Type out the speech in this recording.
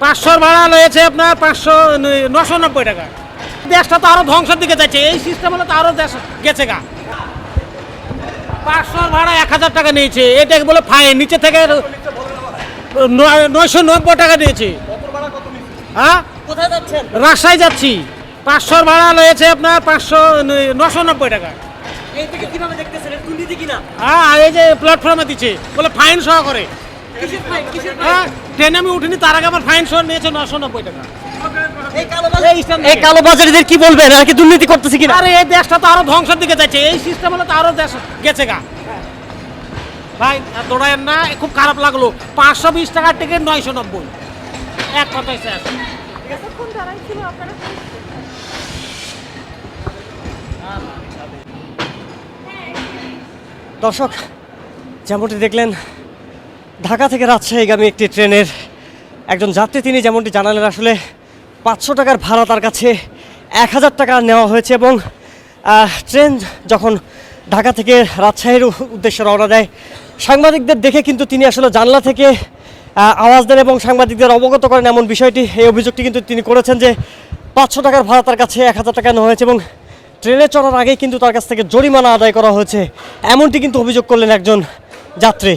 500 ভাড়া রয়েছে আপনার 990 টাকা। দেশটা তো আরো ধ্বংসের দিকে যাচ্ছে, এই সিস্টেম হলে তো আরো দেশ গেছে গা। 500 ভাড়া 1000 টাকা নিয়েছে, এটাকে বলে ফাইন। নিচে থেকে 990 টাকা নিয়েছে। হ্যাঁ, কোথায় যাচ্ছেন? রাজশাহী যাচ্ছি। 500 ভাড়া রয়েছে আপনার 990 টাকা। এই থেকে কিভাবে দেখতেছেন এটা দুর্নীতি কিনা? হ্যাঁ, আর এই যে প্ল্যাটফর্মে দিচ্ছে বলে ফাইন সহ করে। কিসের ফাইন? কিসের হ্যাঁ, ফাইন? ট্রেনে আমি উঠিনি, তার আগে আমার ফাইন সহ নিয়েছে 990 টাকা। এই কালোবাজারিদের কি বলবেন, আর কি দুর্নীতি করতেছে কিনা? আরে এই দেশটা তো আরো ধ্বংসের দিকে যাচ্ছে, এই সিস্টেম হলে তো আরো দেশ গেছে গা। ভাই আর দৌড়ায়েন না, খুব খারাপ লাগলো। 520 টাকার টিকিট 990, এক কথায় শেষ। দর্শক, যেমনটি দেখলেন ঢাকা থেকে রাজশাহীগামী একটি ট্রেনের একজন যাত্রী, তিনি যেমনটি জানালেন আসলে 500 টাকার ভাড়া তার কাছে 1000 টাকা নেওয়া হয়েছে এবং ট্রেন যখন ঢাকা থেকে রাজশাহীর উদ্দেশ্যে রওনা দেয়, সাংবাদিকদের দেখে কিন্তু তিনি আসলে জানলা থেকে আওয়াজ দেন এবং সাংবাদিকদের অবগত করেন এমন বিষয়টি। এই অভিযোগটি কিন্তু তিনি করেছেন যে 500 টাকার ভাড়া তার কাছে 1000 টাকা নেওয়া হয়েছে এবং ট্রেনে চড়ার আগেই কিন্তু তার কাছ থেকে জরিমানা আদায় করা হয়েছে, এমনটি কিন্তু অভিযোগ করলেন একজন যাত্রী।